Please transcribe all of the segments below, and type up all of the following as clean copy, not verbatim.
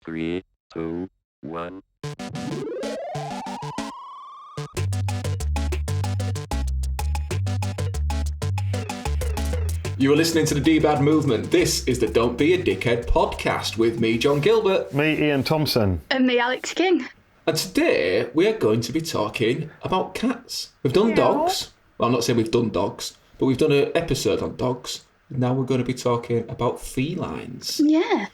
3, 2, 1. You are listening to the DBAD movement. This is the Don't Be a Dickhead podcast with me, John Gilbert. Me, Ian Thompson. And me, Alex King. And today we are going to be talking about cats. We've done dogs. Well, I'm not saying we've done dogs, but we've done an episode on dogs. Now we're going to be talking about felines. Yeah.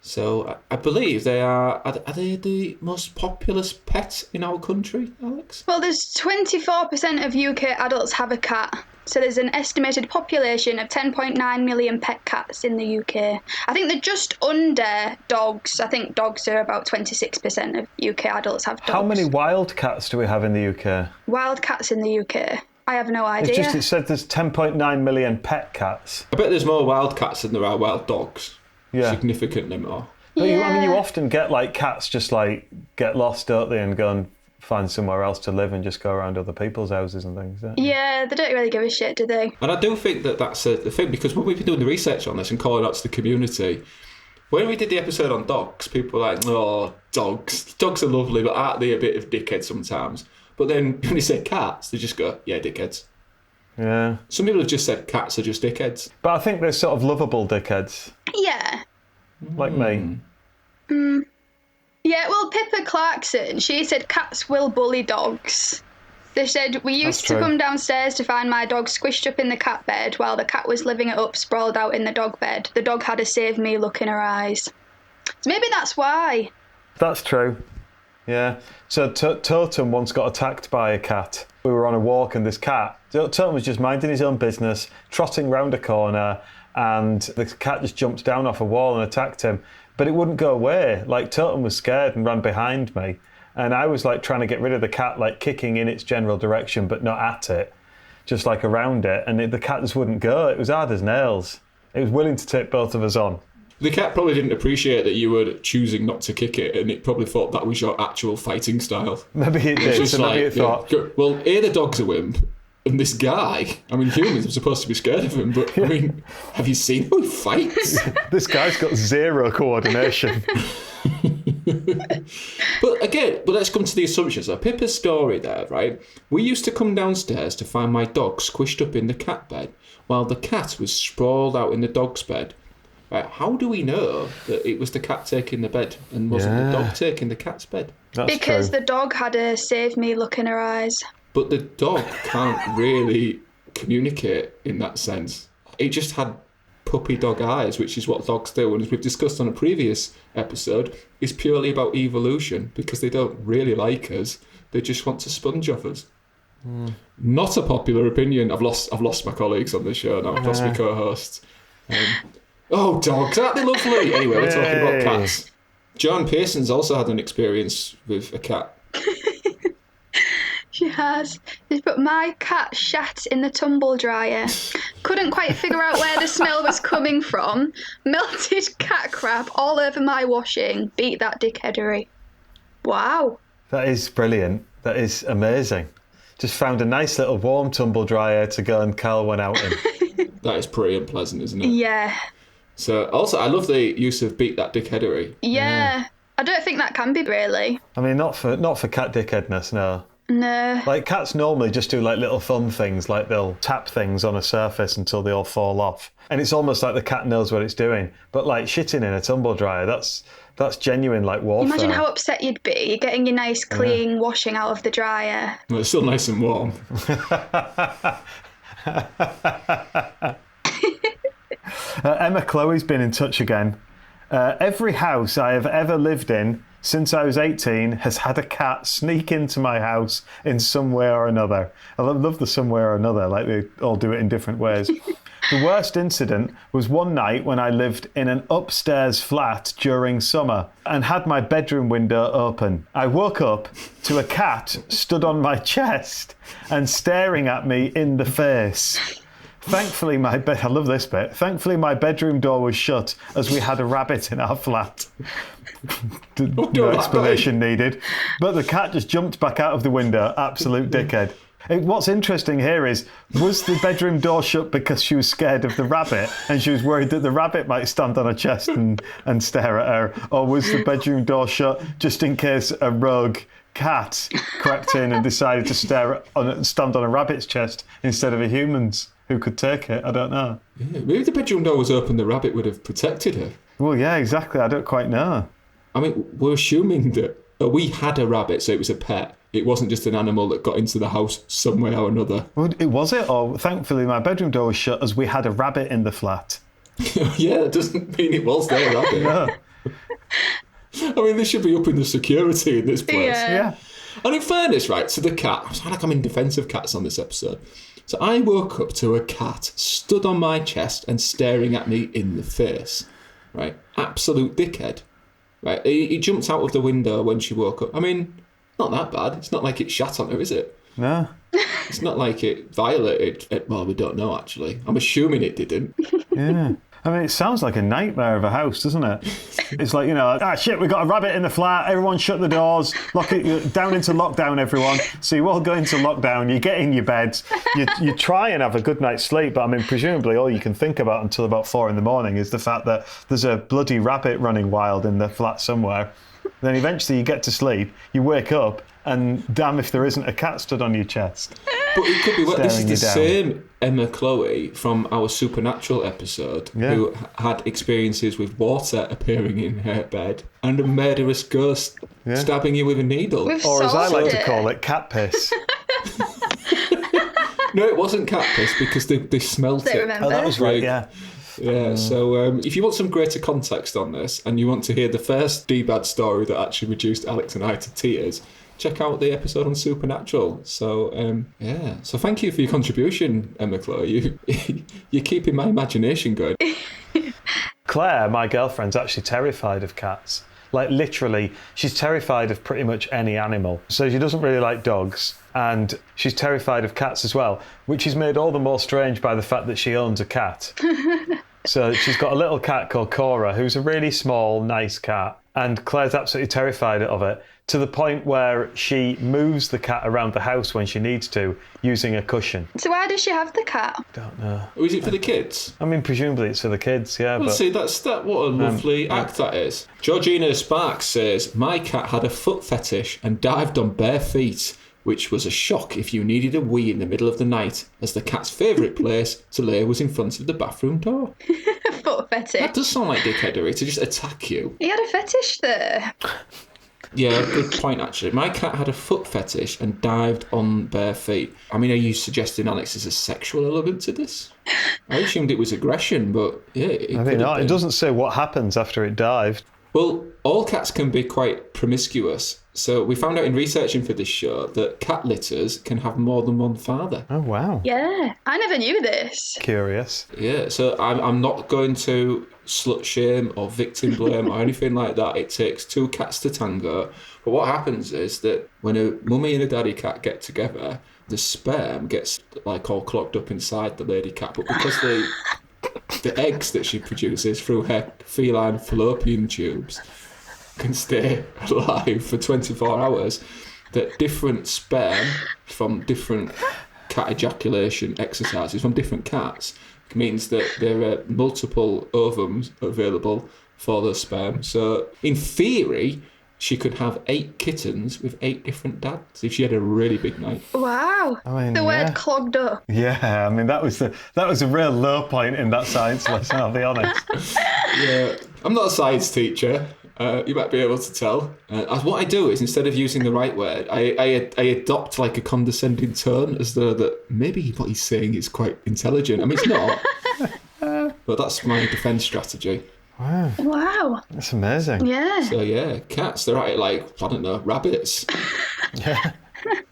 So I believe they are they the most populous pet in our country, Alex? Well, there's 24% of UK adults have a cat. So there's an estimated population of 10.9 million pet cats in the UK. I think they're just under dogs. I think dogs are about 26% of UK adults have dogs. How many wild cats do we have in the UK? Wild cats in the UK? I have no idea. It said there's 10.9 million pet cats. I bet there's more wild cats than there are wild dogs. Yeah. Significantly more. But you often get cats just get lost, don't they, and go and find somewhere else to live and just go around other people's houses and things. Yeah, they don't really give a shit, do they? And I do think that's the thing, because when we've been doing the research on this and calling out to the community, when we did the episode on dogs, people were like, oh, dogs. Dogs are lovely, but aren't they a bit of dickheads sometimes? But then when you say cats, they just go, yeah, dickheads. Yeah. Some people have just said cats are just dickheads. But I think they're sort of lovable dickheads. Yeah. Like me. Yeah, well, Pippa Clarkson, she said cats will bully dogs. They said, we used to come downstairs to find my dog squished up in the cat bed while the cat was living it up, sprawled out in the dog bed. The dog had a save me look in her eyes. So maybe that's why. That's true. Yeah. So Totem once got attacked by a cat. We were on a walk and this cat, Totem was just minding his own business, trotting round a corner, and the cat just jumped down off a wall and attacked him. But it wouldn't go away. Totem was scared and ran behind me. And I was trying to get rid of the cat, kicking in its general direction, but not at it, just around it. And the cat just wouldn't go. It was hard as nails. It was willing to take both of us on. The cat probably didn't appreciate that you were choosing not to kick it, and it probably thought that was your actual fighting style. Maybe it did. So maybe it thought, well, the dog's a wimp, and this guy, humans are supposed to be scared of him, but, have you seen how he fights? This guy's got zero coordination. But let's come to the assumptions. So Pippa's story there, right? We used to come downstairs to find my dog squished up in the cat bed while the cat was sprawled out in the dog's bed. Right, how do we know that it was the cat taking the bed and wasn't the dog taking the cat's bed? Because the dog had a save me look in her eyes. But the dog can't really communicate in that sense. It just had puppy dog eyes, which is what dogs do. And as we've discussed on a previous episode, is purely about evolution, because they don't really like us. They just want to sponge off us. Not a popular opinion. I've lost my colleagues on the show now. I've lost my co-hosts. Oh, dogs, aren't they lovely? Anyway, we're talking about cats. Joan Pearson's also had an experience with a cat. She has. But my cat shat in the tumble dryer. Couldn't quite figure out where the smell was coming from. Melted cat crap all over my washing. Beat that dickheadery. Wow. That is brilliant. That is amazing. Just found a nice little warm tumble dryer to go and curl one out in. That is pretty unpleasant, isn't it? Yeah. So, also, I love the use of beat that dickheadery. Yeah. I don't think that can be really. Not for cat dickheadness, no. No. Cats normally just do little fun things, they'll tap things on a surface until they all fall off. And it's almost like the cat knows what it's doing. But shitting in a tumble dryer, that's genuine warfare. Imagine how upset you'd be. You're getting your nice clean washing out of the dryer. Well, it's still nice and warm. Emma Chloe's been in touch again. Every house I have ever lived in since I was 18 has had a cat sneak into my house in some way or another. I love the some way or another, they all do it in different ways. The worst incident was one night when I lived in an upstairs flat during summer and had my bedroom window open. I woke up to a cat stood on my chest and staring at me in the face. Thankfully, I love this bit. Thankfully, my bedroom door was shut as we had a rabbit in our flat. No explanation needed. But the cat just jumped back out of the window. Absolute dickhead. What's interesting here is, was the bedroom door shut because she was scared of the rabbit and she was worried that the rabbit might stand on her chest and stare at her? Or was the bedroom door shut just in case a rogue cat crept in and decided to stand on a rabbit's chest instead of a human's who could take it? I don't know. Yeah, maybe if the bedroom door was open, the rabbit would have protected her. Well, yeah, exactly. I don't quite know. I mean, we're assuming that we had a rabbit, so it was a pet. It wasn't just an animal that got into the house some way or another. Well, was it? Or thankfully my bedroom door was shut as we had a rabbit in the flat. Yeah, it doesn't mean it was their rabbit. No. I mean, they should be upping the security in this place. Yeah. And in fairness, right, so the cat, I sound like I'm in defence of cats on this episode. So I woke up to a cat stood on my chest and staring at me in the face. Right? Absolute dickhead. Right? He jumped out of the window when she woke up. I mean, not that bad. It's not like it shat on her, is it? No. It's not like it violated it. Well, we don't know, actually. I'm assuming it didn't. Yeah. I mean, it sounds like a nightmare of a house, doesn't it? It's like, shit, we got a rabbit in the flat, everyone shut the doors, lock it down into lockdown, everyone. So you all go into lockdown, you get in your beds, you try and have a good night's sleep, but I mean, presumably all you can think about until about 4 a.m. is the fact that there's a bloody rabbit running wild in the flat somewhere. Then eventually you get to sleep, you wake up, and damn if there isn't a cat stood on your chest. But it could be, well, this is the down. same Emma Chloe from our Supernatural episode who had experiences with water appearing in her bed and a murderous ghost stabbing you with a needle. Or as I like to call it, cat piss. No, it wasn't cat piss because they smelt it. Remember? Oh, that was right, yeah. Yeah, so if you want some greater context on this and you want to hear the first DBAD story that actually reduced Alex and I to tears, check out the episode on Supernatural. So, So thank you for your contribution, Emma Chloe. You're keeping my imagination going. Claire, my girlfriend's actually terrified of cats. Like, literally, she's terrified of pretty much any animal. So she doesn't really like dogs. And she's terrified of cats as well, which is made all the more strange by the fact that she owns a cat. So she's got a little cat called Cora, who's a really small, nice cat. And Claire's absolutely terrified of it, to the point where she moves the cat around the house when she needs to, using a cushion. So why does she have the cat? Don't know. Or is it for the kids? I mean, presumably it's for the kids, yeah. Well, but see, what a lovely act that is. Georgina Sparks says, my cat had a foot fetish and dived on bare feet, which was a shock if you needed a wee in the middle of the night, as the cat's favourite place to lay was in front of the bathroom door. Foot fetish. That does sound like dickheadery, to just attack you. He had a fetish there. Yeah, good point, actually. My cat had a foot fetish and dived on bare feet. I mean, are you suggesting, Alex, there's a sexual element to this? I assumed it was aggression, but yeah, I think not. It doesn't say what happens after it dived. Well, all cats can be quite promiscuous. So we found out in researching for this show that cat litters can have more than one father. Oh, wow. Yeah, I never knew this. Curious. Yeah, so I'm not going to slut shame or victim blame or anything like that. It takes two cats to tango. But what happens is that when a mummy and a daddy cat get together, the sperm gets like all clogged up inside the lady cat. But because the eggs that she produces through her feline fallopian tubes can stay alive for 24 hours, that different sperm from different cat ejaculation exercises from different cats means that there are multiple ovums available for the sperm. So in theory, she could have 8 kittens with 8 different dads if she had a really big night. Wow. I mean, the word clogged up. Yeah, I mean, that was a real low point in that science lesson, I'll be honest. Yeah, I'm not a science teacher. You might be able to tell. What I do is, instead of using the right word, I adopt like a condescending tone, as though that maybe what he's saying is quite intelligent. I mean, it's not. But that's my defence strategy. Wow. That's amazing. Yeah. So yeah, cats, they're right, like, I don't know, rabbits. Yeah.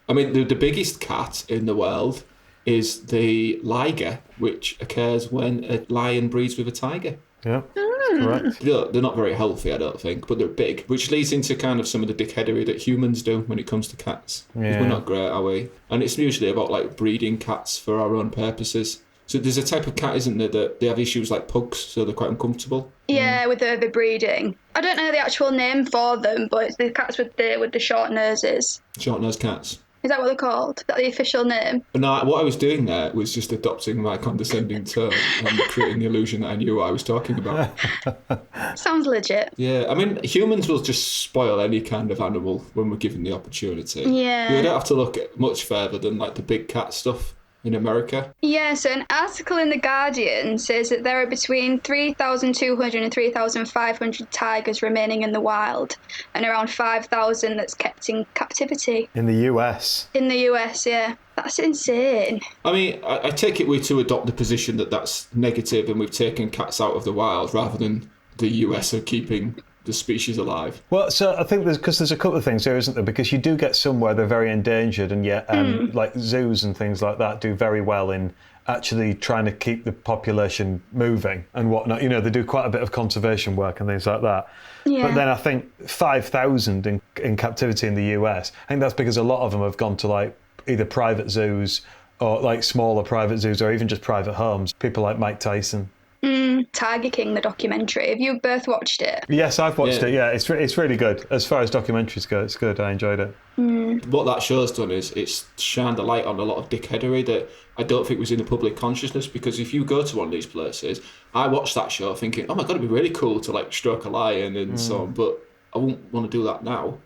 I mean, the biggest cat in the world is the liger, which occurs when a lion breeds with a tiger. Yeah. Correct. They're not very healthy, I don't think, but they're big, which leads into kind of some of the dickheadery that humans do when it comes to cats. 'Cause Yeah. we're not great, are we? And it's usually about like breeding cats for our own purposes. So there's a type of cat, isn't there, that they have issues like pugs, so they're quite uncomfortable. Yeah, with overbreeding. I don't know the actual name for them, but it's the cats with the short noses. Short-nosed cats. Is that what they're called? Is that the official name? But no, what I was doing there was just adopting my condescending tone and creating the illusion that I knew what I was talking about. Sounds legit. Yeah, I mean, humans will just spoil any kind of animal when we're given the opportunity. Yeah. You don't have to look much further than like the big cat stuff in America. Yeah, so an article in The Guardian says that there are between 3,200 and 3,500 tigers remaining in the wild, and around 5,000 that's kept in captivity. In the US. In the US, yeah. That's insane. I mean, I take it we're to adopt the position that that's negative and we've taken cats out of the wild rather than the US are keeping the species alive. Well, so I think there's a couple of things there, isn't there? Because you do get some where they're very endangered, and yet like zoos and things like that do very well in actually trying to keep the population moving and whatnot. You know, they do quite a bit of conservation work and things like that. Yeah. But then I think 5,000 in captivity in the US, I think that's because a lot of them have gone to like either private zoos or like smaller private zoos or even just private homes. People like Mike Tyson. Tiger King, the documentary. Have you both watched it? Yes, I've watched it. Yeah, it's really good. As far as documentaries go, it's good. I enjoyed it. What that show's done is it's shined a light on a lot of dickheadery that I don't think was in the public consciousness, because if you go to one of these places, I watched that show thinking, oh my God, it'd be really cool to like stroke a lion and so on, but I wouldn't want to do that now.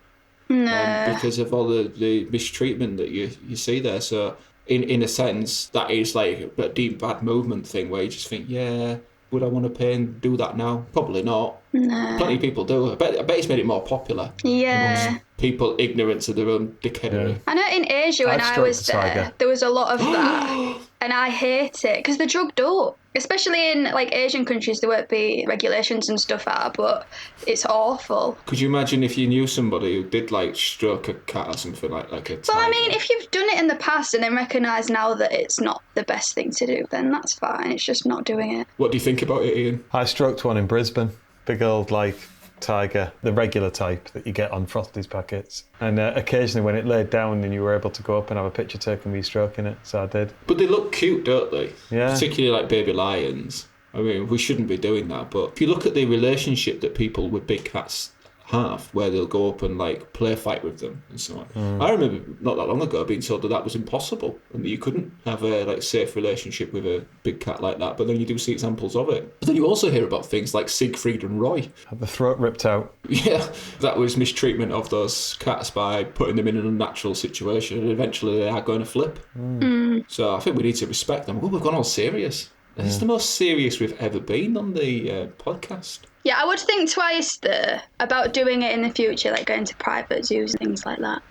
No. Because of all the mistreatment that you see there. So in a sense, that is like a deep bad movement thing where you just think, yeah, would I want to pay and do that now? Probably not. No. Plenty of people do. I bet it's made it more popular. Yeah. Amongst people ignorant to their own dickheadery. Yeah. I know in Asia when I've I was stroked a there, tiger. there was a lot of that. And I hate it because they're drugged up. Especially in like Asian countries, there won't be regulations and stuff out, but it's awful. Could you imagine if you knew somebody who did like stroke a cat or something like a tiger? Well, I mean, if you've done it in the past and then recognise now that it's not the best thing to do, then that's fine. It's just not doing it. What do you think about it, Ian? I stroked one in Brisbane. Big old like tiger, the regular type that you get on Frosties packets. And occasionally when it laid down and you were able to go up and have a picture taken of you stroking it, so I did. But they look cute, don't they? Yeah. Particularly like baby lions. I mean, we shouldn't be doing that, but if you look at the relationship that people with big cats have, where they'll go up and like play fight with them and so on. I remember not that long ago being told that was impossible and that you couldn't have a like safe relationship with a big cat like that, but then you do see examples of it. But then you also hear about things like Siegfried and Roy. Had the throat ripped out. Yeah, that was mistreatment of those cats by putting them in an unnatural situation, and eventually they are going to flip. So I think we need to respect them. Oh, we've gone all serious. This is the most serious we've ever been on the podcast. Yeah, I would think twice though about doing it in the future, like going to private zoos and things like that.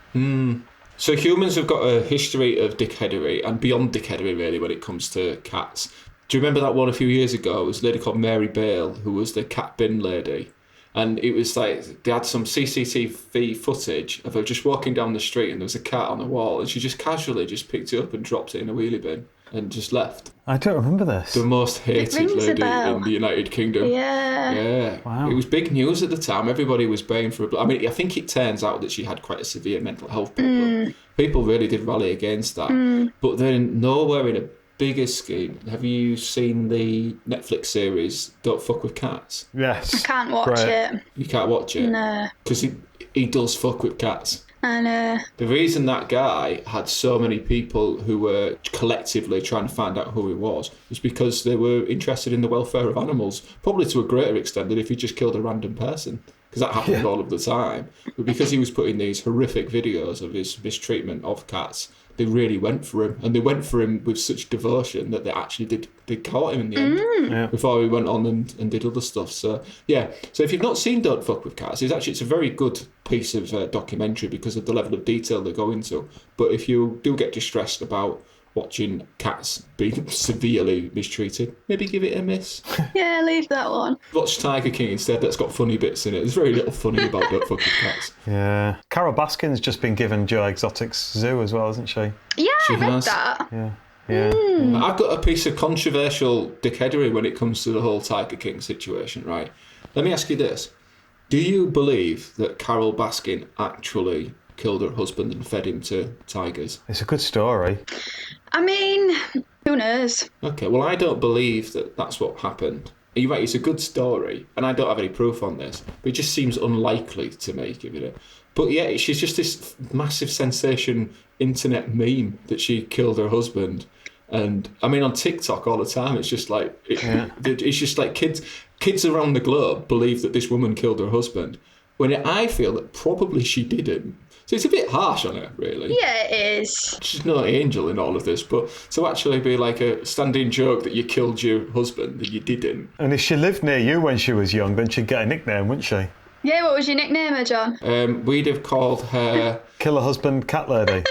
So humans have got a history of dickheadery and beyond dickheadery really when it comes to cats. Do you remember that one a few years ago? It was a lady called Mary Bale who was the cat bin lady. And it was like they had some CCTV footage of her just walking down the street and there was a cat on the wall and she just casually just picked it up and dropped it in a wheelie bin and just left. I don't remember this. The most hated rings a lady bell. in the United Kingdom. Yeah. Yeah. Wow. It was big news at the time. Everybody was baying for I mean, I think it turns out that she had quite a severe mental health problem. People really did rally against that. But then nowhere in a bigger scheme, have you seen the Netflix series Don't Fuck With Cats? Yes. I can't watch it. You can't watch it? No. Because he does fuck with cats. I know. The reason that guy had so many people who were collectively trying to find out who he was because they were interested in the welfare of animals, probably to a greater extent than if he just killed a random person, because that happened all of the time. But because he was putting these horrific videos of his mistreatment of cats, they really went for him, and they went for him with such devotion that they actually did caught him in the end. Yeah. Before he went on and did other stuff. So yeah, so if you've not seen Don't Fuck With Cats, it's a very good piece of documentary because of the level of detail they go into. But if you do get distressed about watching cats being severely mistreated, maybe give it a miss. Yeah, leave that one. Watch Tiger King instead. That's got funny bits in it. There's very little funny about Don't Fuck With Cats. Yeah. Carol Baskin's just been given Joe Exotic's zoo as well, hasn't she? Yeah, She I read has. that. Yeah. Yeah. I've got a piece of controversial dickheadery when it comes to the whole Tiger King situation, right? Let me ask you this. Do you believe that Carol Baskin actually killed her husband and fed him to tigers? It's a good story. I mean, who knows? Okay, well, I don't believe that that's what happened. you're right, it's a good story, and I don't have any proof on this, but it just seems unlikely to me, given it. But yeah, she's just this massive sensation internet meme that she killed her husband. And I mean, on TikTok all the time, it's just like it's just like kids around the globe believe that this woman killed her husband, when I feel that probably she didn't. So it's a bit harsh on her, really. Yeah, it is. She's not an angel in all of this, but to actually be like a standing joke that you killed your husband and you didn't. And if she lived near you when she was young, then she'd get a nickname, wouldn't she? Yeah, what was your nickname, John? We'd have called her Killer Husband Cat Lady.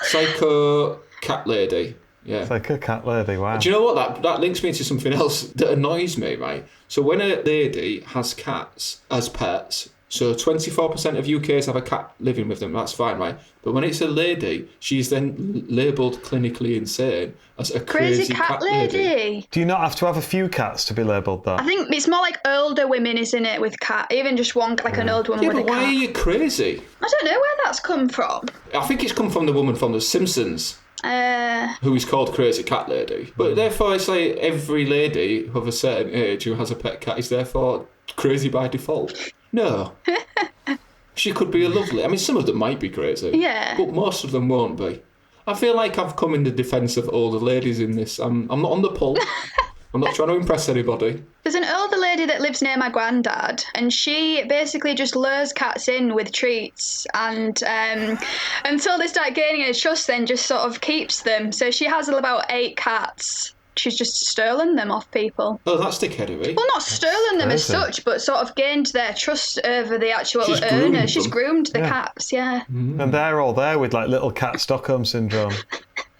Psycho Cat Lady. Yeah. Psycho Cat Lady, wow. Do you know what? That links me to something else that annoys me, right? So when a lady has cats as pets, so 24% of UKs have a cat living with them, that's fine, right? But when it's a lady, she's then labelled clinically insane as a crazy cat lady. Do you not have to have a few cats to be labelled that? I think it's more like older women, isn't it, with cat? Even just one, like an old woman Yeah, with a but cat. why are you crazy? I don't know where that's come from. I think it's come from the woman from The Simpsons, who is called Crazy Cat Lady. But therefore, it's like every lady of a certain age who has a pet cat is therefore crazy by default. No. She could be a lovely... I mean, some of them might be crazy. Yeah. But most of them won't be. I feel like I've come in the defence of older ladies in this. I'm not on the pull. I'm not trying to impress anybody. There's an older lady that lives near my granddad, and she basically just lures cats in with treats, and until they start gaining a trust, then just sort of keeps them. So she has about 8 cats. She's just stolen them off people. Oh, that's dickheadery. Well, not stolen them as such, but sort of gained their trust over the actual owner. She's groomed the cats, yeah. And they're all there with like little cat Stockholm syndrome.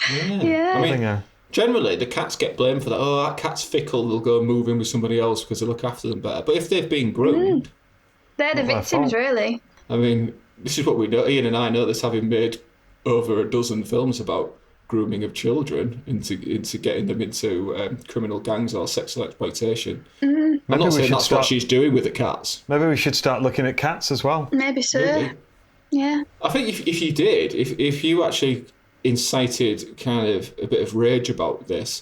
Yeah. I mean, generally, the cats get blamed for that. Oh, that cat's fickle, they'll go move in with somebody else because they look after them better. But if they've been groomed... They're the victims, really. I mean, this is what we know. Ian and I know this, having made over a dozen films about grooming of children into getting them into criminal gangs or sexual exploitation. I'm not saying that's what she's doing with the cats. Maybe we should start looking at cats as well. Maybe so. Maybe. Yeah. I think if you did, if you actually incited kind of a bit of rage about this,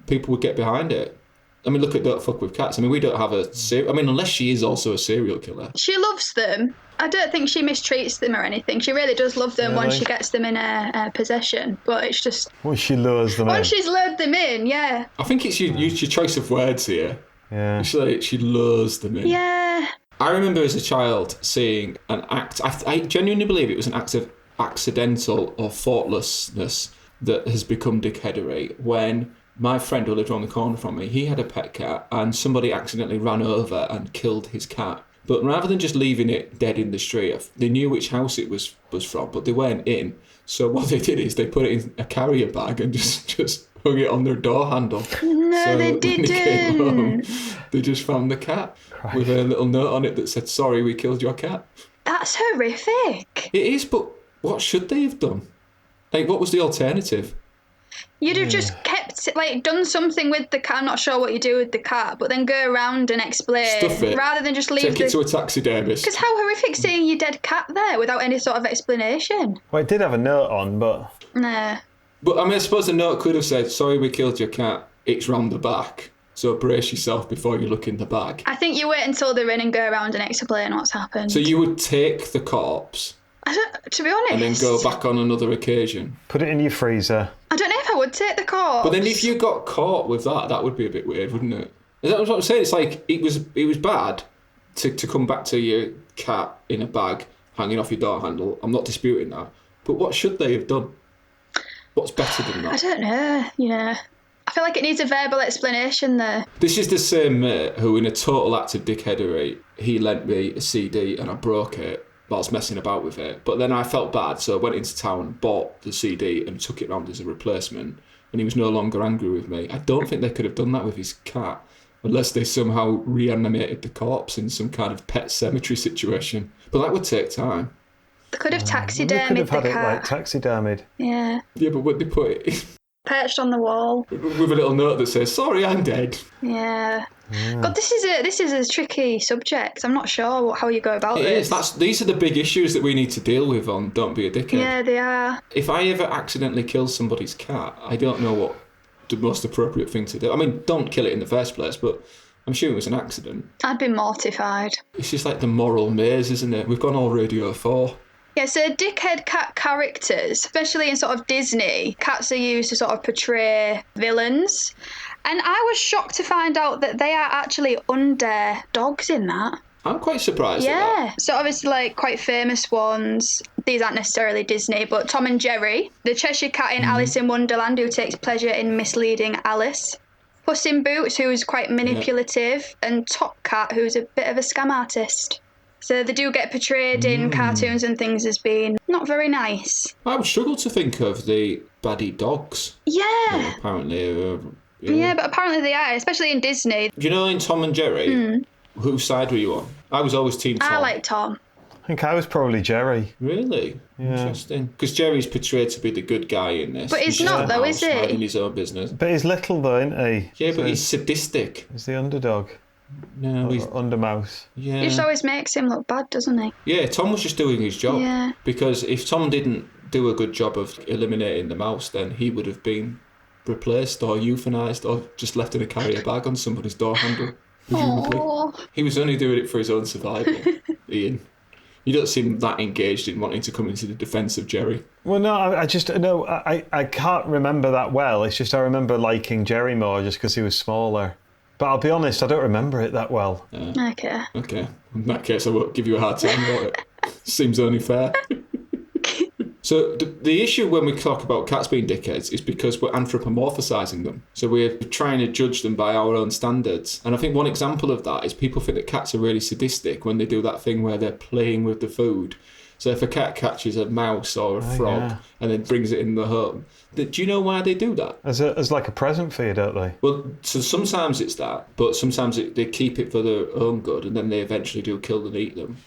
people would get behind it. I mean, look at Don't Fuck With Cats. I mean, we don't have unless she is also a serial killer. She loves them. I don't think she mistreats them or anything. She really does love them once she gets them in her possession. But it's just... Once she lures them in. Once she's lured them in, yeah. I think it's your choice of words here. Yeah. It's like she lures them in. Yeah. I remember as a child seeing an act... I genuinely believe it was an act of accidental or thoughtlessness that has become dickheadery when... My friend who lived around the corner from me, he had a pet cat and somebody accidentally ran over and killed his cat. But rather than just leaving it dead in the street, they knew which house it was from, but they weren't in. So what they did is they put it in a carrier bag and just hung it on their door handle. No, so they when didn't. they came home, they just found the cat with a little note on it that said, "Sorry, we killed your cat." That's horrific. It is, but what should they have done? Like, what was the alternative? You'd have just done something with the cat. I'm not sure what you do with the cat, but then go around and explain. Stuff it. Rather than just leave Take it to a taxidermist. Because how horrific seeing your dead cat there without any sort of explanation. Well, it did have a note on, but... Nah. But I mean, I suppose the note could have said, "Sorry, we killed your cat. It's round the back. So brace yourself before you look in the bag." I think you wait until they're in and go around and explain what's happened. So you would take the corpse to be honest. and then go back on another occasion. Put it in your freezer. I don't know if I would take the corpse. But then if you got caught with that would be a bit weird, wouldn't it? Is that what I'm saying? It's like it was bad to come back to your cat in a bag hanging off your door handle. I'm not disputing that. But what should they have done? What's better than that? I don't know. Yeah. I feel like it needs a verbal explanation there. This is the same mate who, in a total act of dickheadery, he lent me a CD and I broke it whilst messing about with it. But then I felt bad, so I went into town, bought the CD and took it round as a replacement, and he was no longer angry with me. I don't think they could have done that with his cat, unless they somehow reanimated the corpse in some kind of pet cemetery situation. But that would take time. They could have They taxidermied could have had the it cat. like taxidermied. Yeah. Yeah, but would they put it Perched on the wall. with a little note that says, "Sorry, I'm dead"? Yeah. God, this is a tricky subject. I'm not sure how you go about this. It is. These are the big issues that we need to deal with on Don't Be a Dickhead. Yeah, they are. If I ever accidentally kill somebody's cat, I don't know what the most appropriate thing to do. I mean, don't kill it in the first place, but I'm sure it was an accident. I'd be mortified. It's just like the moral maze, isn't it? We've gone all Radio 4. Yeah, so dickhead cat characters, especially in sort of Disney, cats are used to sort of portray villains. And I was shocked to find out that they are actually under dogs in that. I'm quite surprised at Yeah. that. So obviously, like, quite famous ones. These aren't necessarily Disney, but Tom and Jerry, the Cheshire Cat in Alice in Wonderland, who takes pleasure in misleading Alice, Puss in Boots, who's quite manipulative, and Top Cat, who's a bit of a scam artist. So they do get portrayed in cartoons and things as being not very nice. I would struggle to think of the baddie dogs. Yeah. Apparently. Yeah, but apparently they are, especially in Disney. Do you know in Tom and Jerry, whose side were you on? I was always Team Tom. I like Tom. I think I was probably Jerry. Really? Yeah. Interesting. Because Jerry's portrayed to be the good guy in this. But he's just not, a though, house, is he? minding his own business. But he's little though, isn't he? Yeah, So but he's sadistic. he's the underdog. No, he's... Or undermouse. Yeah. He just always makes him look bad, doesn't he? Yeah, Tom was just doing his job. Yeah. Because if Tom didn't do a good job of eliminating the mouse, then he would have been replaced or euthanised or just left in a carrier bag on somebody's door handle, presumably. Aww. He was only doing it for his own survival, Ian. You don't seem that engaged in wanting to come into the defence of Jerry. Well, no, I just no, I can't remember that well. It's just I remember liking Jerry more just because he was smaller. But I'll be honest, I don't remember it that well. Okay. Okay, in that case, I won't give you a hard time about it. Seems only fair. So the issue when we talk about cats being dickheads is because we're anthropomorphising them. So we're trying to judge them by our own standards. And I think one example of that is people think that cats are really sadistic when they do that thing where they're playing with the food. So if a cat catches a mouse or a frog and then brings it in the home, do you know why they do that? As like a present for you, don't they? Well, so sometimes it's that, but sometimes they keep it for their own good and then they eventually do kill and eat them.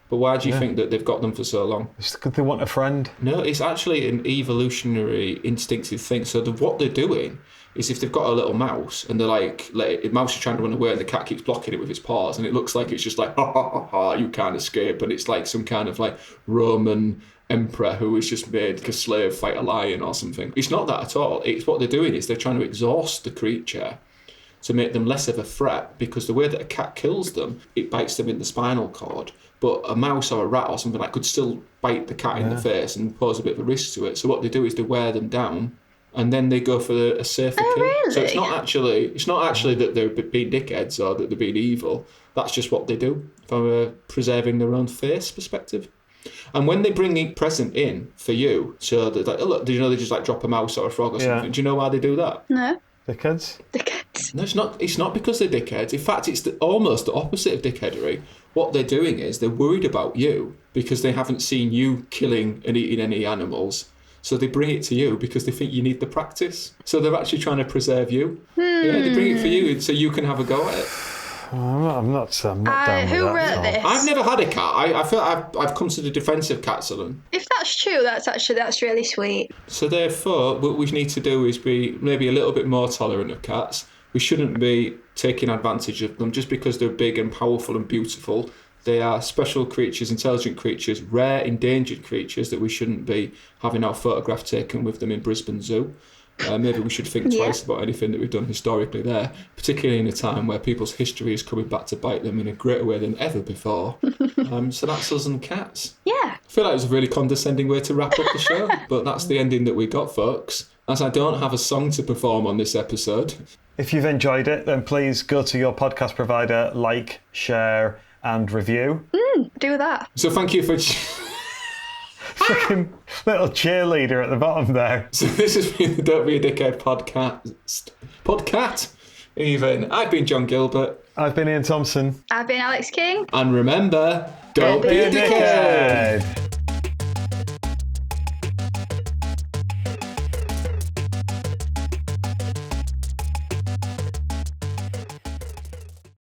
But why do you think that they've got them for so long? It's because they want a friend. No, it's actually an evolutionary instinctive thing. So what they're doing is if they've got a little mouse and they're like a mouse is trying to run away and the cat keeps blocking it with its paws and it looks like it's just like, ha, ha, ha, ha, you can't escape. And it's like some kind of like Roman emperor who was just made a slave fight a lion or something. It's not that at all. It's what they're doing is they're trying to exhaust the creature to make them less of a threat, because the way that a cat kills them, it bites them in the spinal cord. But a mouse or a rat or something like could still bite the cat in the face and pose a bit of a risk to it. So what they do is they wear them down and then they go for a safer kill. Really? So it's not actually that they're being dickheads or that they're being evil. That's just what they do from a preserving their own face perspective. And when they bring a present in for you, so that like, oh, look, do you know they just like drop a mouse or a frog or something? Do you know why they do that? No. Dickheads? Dickheads. No, it's not because they're dickheads. In fact, it's almost the opposite of dickheadery. What they're doing is they're worried about you because they haven't seen you killing and eating any animals. So they bring it to you because they think you need the practice. So they're actually trying to preserve you. Yeah, they bring it for you so you can have a go at it. I'm not down with that. Who wrote at all. this? I've never had a cat. I feel I've come to the defence of cats, Ellen. If that's true, that's really sweet. So therefore, what we need to do is be maybe a little bit more tolerant of cats. We shouldn't be taking advantage of them just because they're big and powerful and beautiful. They are special creatures, intelligent creatures, rare, endangered creatures that we shouldn't be having our photograph taken with them in Brisbane Zoo. Maybe we should think twice about anything that we've done historically there, particularly in a time where people's history is coming back to bite them in a greater way than ever before. So that's us and cats. Yeah. I feel like it was a really condescending way to wrap up the show, but that's the ending that we got, folks. As I don't have a song to perform on this episode. If you've enjoyed it, then please go to your podcast provider, like, share, and review. Do that. So thank you for... Fucking little cheerleader at the bottom there. So this has been the Don't Be a Dickhead podcast. Even. I've been John Gilbert. I've been Ian Thompson. I've been Alex King. And remember, don't be a dickhead.